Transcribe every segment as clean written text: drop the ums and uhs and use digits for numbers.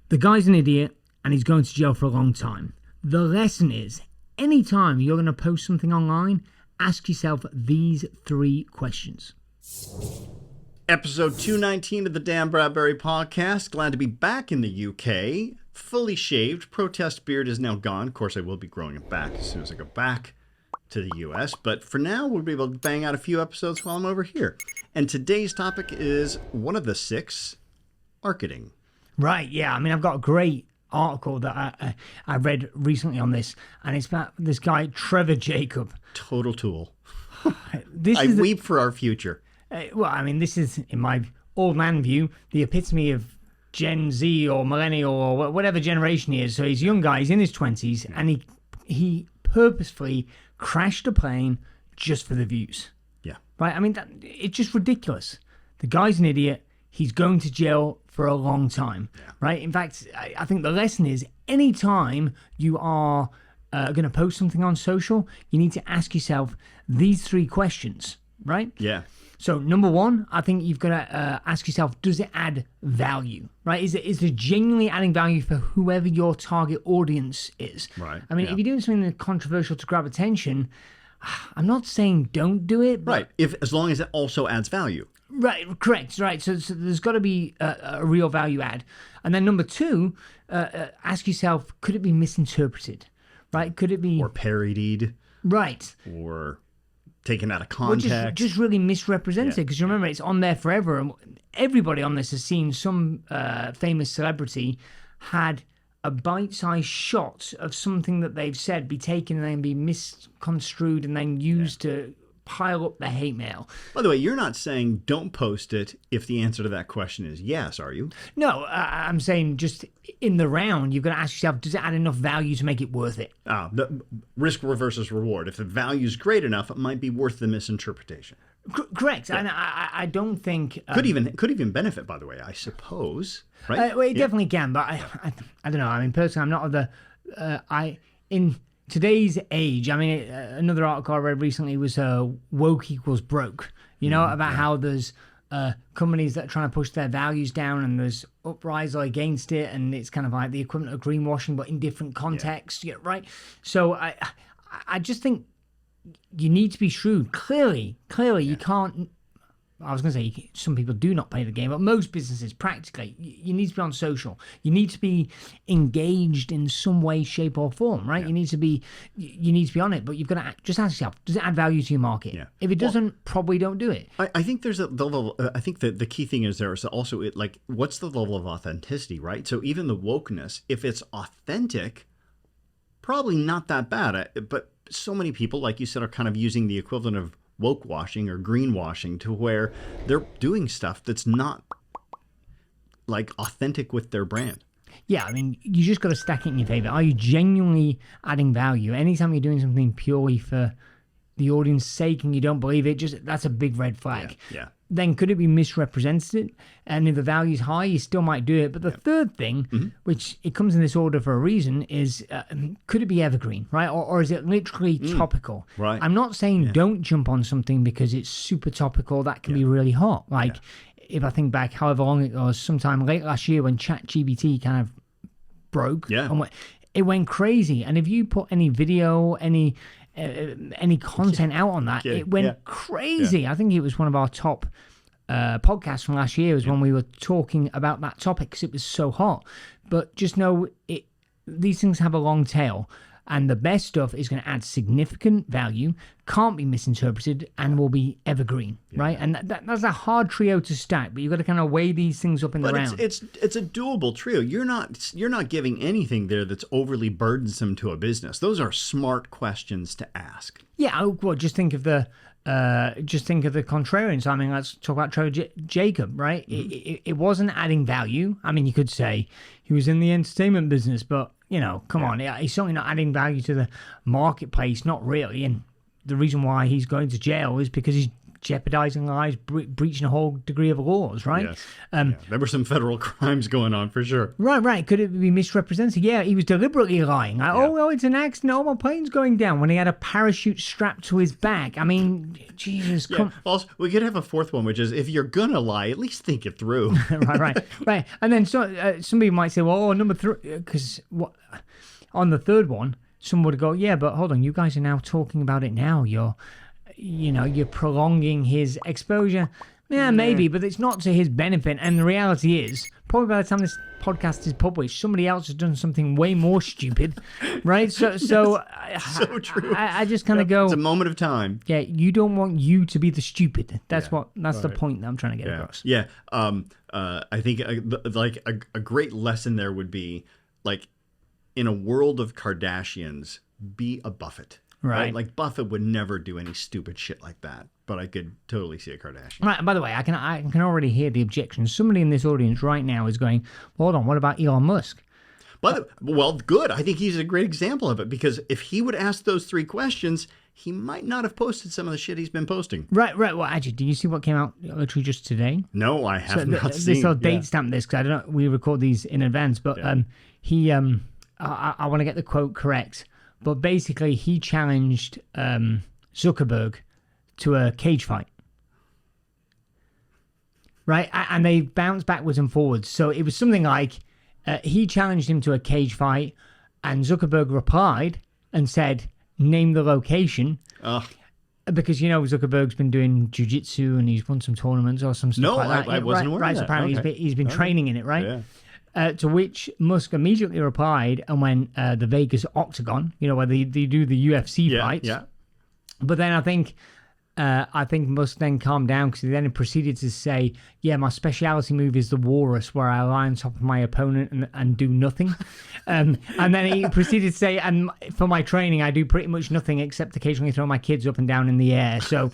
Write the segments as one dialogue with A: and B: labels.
A: The guy's an idiot and he's going to jail for a long time. The lesson is, anytime you're going to post something online, ask yourself these 3 questions.
B: Episode 219 of the Dan Bradbury podcast. Glad to be back in the UK. Fully shaved. Protest beard is now gone. Of course, I will be growing it back as soon as I go back to the US. But for now, we'll be able to bang out a few episodes while I'm over here. And today's topic is one of the 6, marketing.
A: Right, yeah. I mean, I've got a great article that I read recently on this, and it's about this guy, Trevor Jacob.
B: Total tool. I weep for our future.
A: Well, I mean, this is, in my old man view, the epitome of Gen Z or millennial or whatever generation he is. So he's a young guy, he's in his 20s, and he purposefully crashed a plane just for the views.
B: Yeah.
A: Right? I mean, it's just ridiculous. The guy's an idiot. He's going to jail for a long time, right? In fact, I think the lesson is anytime you are going to post something on social, you need to ask yourself these 3 questions, right?
B: Yeah.
A: So number 1, I think you've got to ask yourself, does it add value, right? Is it genuinely adding value for whoever your target audience is?
B: Right.
A: I mean, if you're doing something that's controversial to grab attention, I'm not saying don't do it. But
B: right. As long as it also adds value.
A: Right, correct, right. So there's got to be a real value add. And then number 2, ask yourself, could it be misinterpreted, right? Could it be...
B: Or parodied.
A: Right.
B: Or taken out of context.
A: Or just really misrepresented, because remember, it's on there forever. And everybody on this has seen some famous celebrity had a bite-sized shot of something that they've said be taken and then be misconstrued and then used to pile up the hate mail.
B: By the way, you're not saying don't post it if the answer to that question is yes, are you?
A: No, I'm saying just in the round, you've got to ask yourself, does it add enough value to make it worth it?
B: The risk versus reward. If the value is great enough, it might be worth the misinterpretation.
A: Correct. Yeah. And I don't think...
B: could even benefit, by the way, I suppose. Right?
A: Well, it definitely can, but I don't know. I mean, personally, I'm not of the... in today's age, I mean, another article I read recently was woke equals broke, about how there's companies that are trying to push their values down and there's uprising against it, and it's kind of like the equivalent of greenwashing, but in different contexts, right? So I just think you need to be shrewd. Clearly, you can't... I was going to say some people do not play the game, but most businesses, practically, you need to be on social. You need to be engaged in some way, shape, or form, right? Yeah. You need to be on it, but you've got to just ask yourself: does it add value to your market? Yeah. If it doesn't, probably don't do it.
B: I think there's a level. I think that the key thing is there is also what's the level of authenticity, right? So even the wokeness, if it's authentic, probably not that bad. But so many people, like you said, are kind of using the equivalent of woke washing or greenwashing to where they're doing stuff that's not like authentic with their brand.
A: Yeah, I mean, you just got to stack it in your favor. Are you genuinely adding value? Anytime you're doing something purely for the audience's sake and you don't believe it, that's a big red flag.
B: Yeah.
A: Then could it be misrepresented? And if the value's high, you still might do it. But the third thing, which it comes in this order for a reason, is could it be evergreen, right? Or is it literally topical?
B: Right.
A: I'm not saying don't jump on something because it's super topical. That can be really hot. Like if I think back however long it was, sometime late last year when ChatGPT kind of broke, it went crazy. And if you put any video, any content out on that, it went crazy. I think it was one of our top podcasts from last year was when we were talking about that topic because it was so hot. But just know these things have a long tail, and the best stuff is going to add significant value, can't be misinterpreted, and will be evergreen, right? And that's a hard trio to stack, but you've got to kind of weigh these things up in the round.
B: It's a doable trio. You're not giving anything there that's overly burdensome to a business. Those are smart questions to ask.
A: Yeah, well, just think of the contrarians. I mean, let's talk about Trevor Jacob, right? It wasn't adding value. I mean, you could say he was in the entertainment business, but come on, he's certainly not adding value to the marketplace, not really. And the reason why he's going to jail is because he's jeopardizing lives, breaching a whole degree of laws, right?
B: Yes. Yeah. There were some federal crimes going on for sure.
A: Right. Could it be misrepresented? Yeah, he was deliberately lying. Like, oh, it's an accident. Oh, my plane's going down, when he had a parachute strapped to his back. I mean, Jesus.
B: Yeah. Also, we could have a fourth one, which is if you're going to lie, at least think it through.
A: right. And then somebody might say, well, number 3, because on the third one, someone would go, yeah, but hold on, you guys are now talking about it now. You're prolonging his exposure. Yeah, maybe, but it's not to his benefit. And the reality is, probably by the time this podcast is published, somebody else has done something way more stupid, right? So
B: so true.
A: I just kind of go,
B: it's a moment of time.
A: Yeah, you don't want you to be the stupid. That's the point that I'm trying to get across.
B: Yeah. I think a great lesson there would be, like, in a world of Kardashians, be a Buffett. Right? Like, Buffett would never do any stupid shit like that, but I could totally see a Kardashian.
A: Right. By the way, I can already hear the objections. Somebody in this audience right now is going, hold on, what about Elon Musk?
B: Well, good. I think he's a great example of it, because if he would ask those 3 questions, he might not have posted some of the shit he's been posting. Right.
A: Well, actually, did you see what came out literally just today?
B: No, I have not seen.
A: This will date stamp this, because I don't know, we record these in advance, but I want to get the quote correct, but basically he challenged Zuckerberg to a cage fight. Right? And they bounced backwards and forwards. So it was something like he challenged him to a cage fight, and Zuckerberg replied and said, name the location. Because, Zuckerberg's been doing jiu-jitsu and he's won some tournaments or some stuff like that.
B: I wasn't aware of that.
A: So apparently he's been training in it, right? Yeah. To which Musk immediately replied, and when the Vegas Octagon, where they do the UFC fights. Yeah. But then I think Musk then calmed down, because he then proceeded to say, yeah, my speciality move is the walrus, where I lie on top of my opponent and do nothing. And then he proceeded to say, and for my training, I do pretty much nothing except occasionally throw my kids up and down in the air. So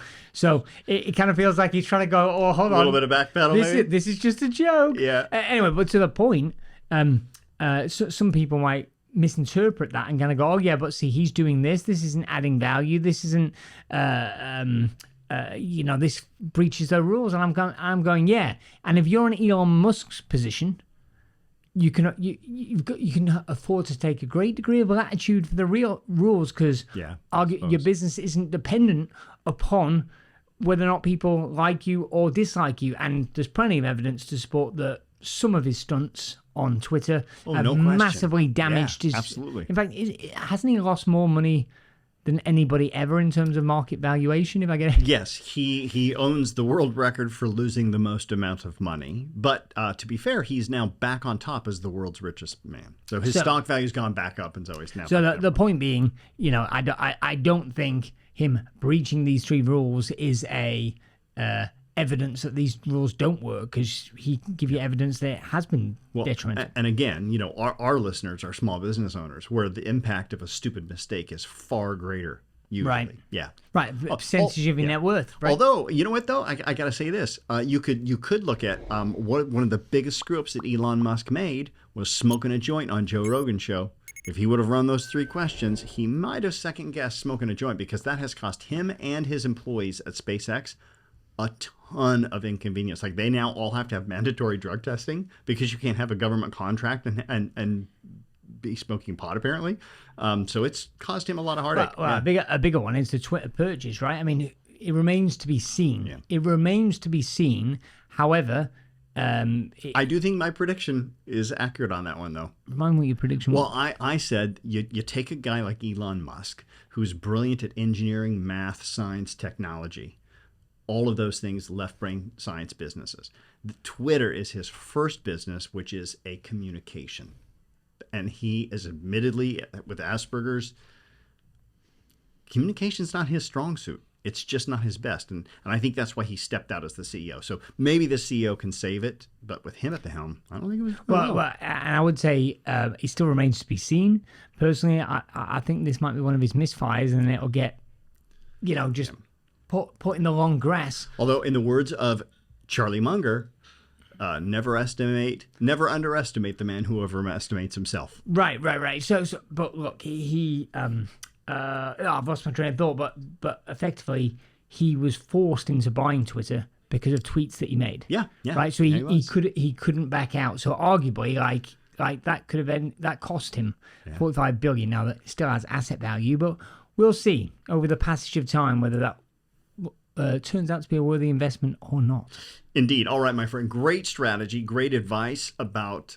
A: it kind of feels like he's trying to go, oh, hold on.
B: A little bit of backpedal,
A: this is just a joke.
B: Yeah.
A: Anyway, but to the point, so some people might misinterpret that and kind of go, oh yeah, but see, he's doing this isn't adding value, this isn't this breaches the rules. And I'm going yeah. And if you're in Elon Musk's position, you can afford to take a great degree of latitude for the real rules, because your business isn't dependent upon whether or not people like you or dislike you. And there's plenty of evidence to support that some of his stunts on Twitter have massively damaged his.
B: Absolutely.
A: In fact, hasn't he lost more money than anybody ever in terms of market valuation, if I get it?
B: Yes, he owns the world record for losing the most amount of money. But to be fair, he's now back on top as the world's richest man. So his stock value's gone back up, and so he's now.
A: So the point being, I don't think him breaching these 3 rules is a evidence that these rules don't work, because he can give you evidence that it has been detrimental.
B: And again, our listeners are small business owners, where the impact of a stupid mistake is far greater. Usually.
A: Right.
B: Yeah.
A: Right. Percentage of your net worth. Right.
B: Although, you know what though, I got to say this: you could look at one of the biggest screw ups that Elon Musk made was smoking a joint on Joe Rogan's show. If he would have run those 3 questions, he might have second guessed smoking a joint, because that has cost him and his employees at SpaceX a ton of inconvenience. Like, they now all have to have mandatory drug testing, because you can't have a government contract and be smoking pot, apparently. So it's caused him a lot of heartache.
A: Well, a bigger one is the Twitter purchase, right? I mean, it remains to be seen. Yeah. It remains to be seen. However,
B: I do think my prediction is accurate on that one, though.
A: Remind me what your prediction was.
B: Well, I said you take a guy like Elon Musk, who's brilliant at engineering, math, science, technology, all of those things, left brain science businesses. Twitter is his first business, which is a communication. And he is admittedly, with Asperger's, communication's not his strong suit. It's just not his best. And I think that's why he stepped out as the CEO. So maybe the CEO can save it, but with him at the helm, I don't think it was.
A: Well, and I would say it still remains to be seen. Personally, I think this might be one of his misfires, and it'll get, just put in the long grass.
B: Although, in the words of Charlie Munger, never underestimate the man who overestimates himself.
A: Right. So but look, he I've lost my train of thought, but effectively he was forced into buying Twitter because of tweets that he made.
B: Yeah.
A: Right. So he couldn't back out. So arguably, like that could have been, that cost him $45 billion. Now that still has asset value, but we'll see over the passage of time whether that turns out to be a worthy investment or not.
B: Indeed. All right, my friend. Great strategy. Great advice about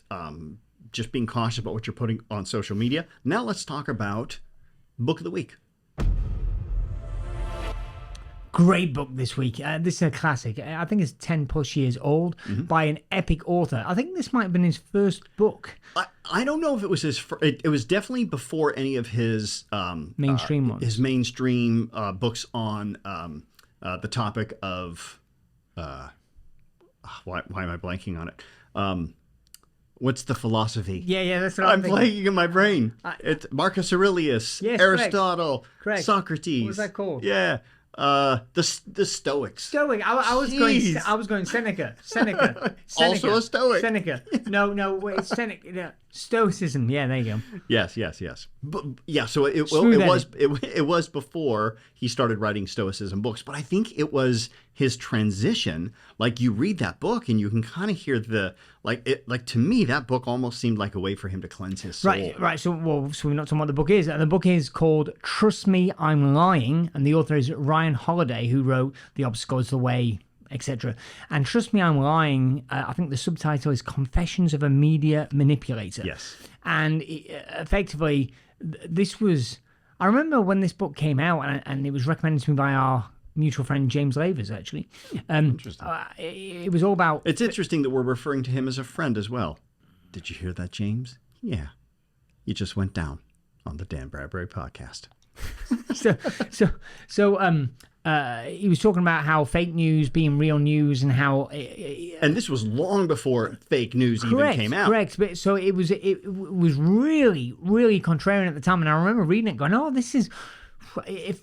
B: just being cautious about what you're putting on social media. Now let's talk about Book of the Week.
A: Great book this week. This is a classic. I think it's 10 plus years old by an epic author. I think this might have been his first book.
B: I don't know if it was his. It was definitely before any of his
A: mainstream ones.
B: His mainstream books on the topic of why am I blanking on it? What's the philosophy?
A: Yeah, that's what
B: I'm blanking in my brain. It's Marcus Aurelius,
A: yes,
B: Aristotle,
A: correct.
B: Socrates.
A: What was that called?
B: Yeah. The Stoics.
A: Stoic. I was going Seneca.
B: Also a Stoic.
A: Seneca. No, wait, Seneca. No. Stoicism. Yeah, there you go.
B: Yes. But yeah, so it was before he started writing Stoicism books, but I think it was his transition. Like you read that book and you can kind of hear to me that book almost seemed like a way for him to cleanse his soul.
A: Right. So we're not talking what the book is. The book is called Trust Me, I'm Lying, and the author is Ryan Holiday, who wrote The Obstacle is the Way, etc. And Trust Me, I'm Lying, I think the subtitle is Confessions of a Media Manipulator.
B: Yes. And
A: effectively, this was... I remember when this book came out, and it was recommended to me by our mutual friend James Lavers, actually.
B: Interesting.
A: It was all about...
B: It's interesting that we're referring to him as a friend as well. Did you hear that, James? Yeah. You just went down on the Dan Bradbury podcast.
A: He was talking about how fake news being real news and how...
B: and this was long before fake news even came out.
A: Correct. But so it was really, really contrarian at the time. And I remember reading it going, oh, this is... It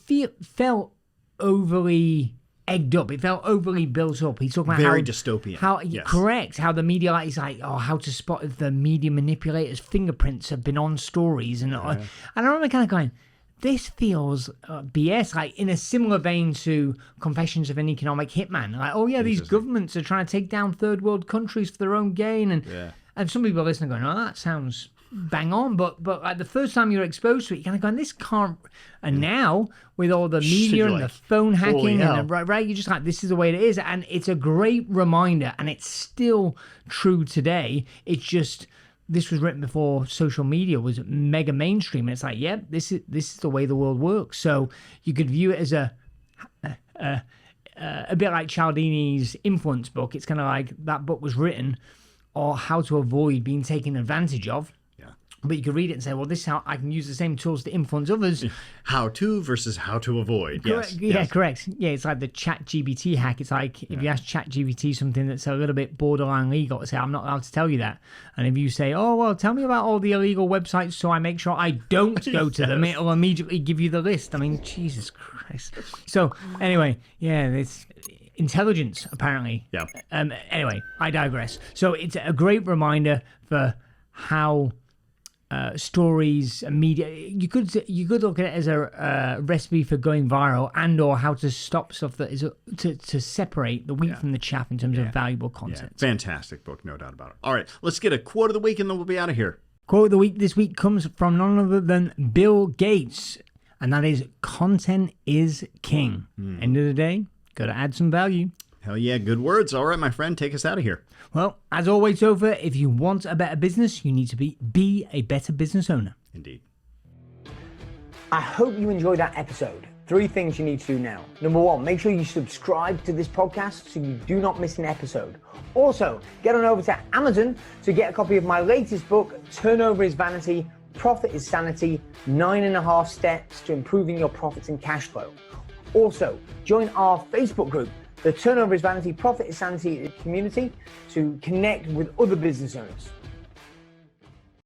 A: felt overly egged up. It felt overly built up. He's talking about
B: very dystopian.
A: Correct. How the media is like, how to spot if the media manipulators' fingerprints have been on stories. And I remember kind of going... This feels BS, like in a similar vein to Confessions of an Economic Hitman. Like, oh yeah, these governments are trying to take down third world countries for their own gain, and some people are listening going, oh, that sounds bang on. But like the first time you're exposed to it, you're kind of going, this can't. And now with all the media and the phone hacking and you're just like, this is the way it is, and it's a great reminder, and it's still true today. It's just. This was written before social media was mega mainstream, and it's like, this is the way the world works. So you could view it as a bit like Cialdini's influence book. It's kind of like that book was written, or how to avoid being taken advantage of. But you could read it and say, well, this is how I can use the same tools to influence others.
B: How to versus how to avoid.
A: Correct.
B: Yes.
A: Correct. Yeah, it's like the ChatGPT hack. It's like if you ask ChatGPT something that's a little bit borderline legal, to say, I'm not allowed to tell you that. And if you say, oh, well, tell me about all the illegal websites so I make sure I don't go to them, it'll immediately give you the list. I mean, Jesus Christ. So anyway, it's intelligence, apparently.
B: Yeah.
A: Anyway, I digress. So it's a great reminder for how... stories, media. You could look at it as a recipe for going viral, and or how to stop stuff that is to separate the wheat from the chaff in terms of valuable content.
B: Fantastic book, no doubt about it. All right, let's get a quote of the week, and then we'll be out of here.
A: Quote of the week this week comes from none other than Bill Gates, and that is, "Content is king." End of the day, got to add some value.
B: Hell yeah, good words. All right, my friend, take us out of here.
A: Well, as always, Topher, if you want a better business, you need to be a better business owner.
B: Indeed.
A: I hope you enjoyed that episode. 3 things you need to do now. Number 1, make sure you subscribe to this podcast so you do not miss an episode. Also, get on over to Amazon to get a copy of my latest book, Turnover is Vanity, Profit is Sanity, 9.5 steps to improving your profits and cash flow. Also, join our Facebook group, the Turnover is Vanity, Profit is Sanity community, to connect with other business owners.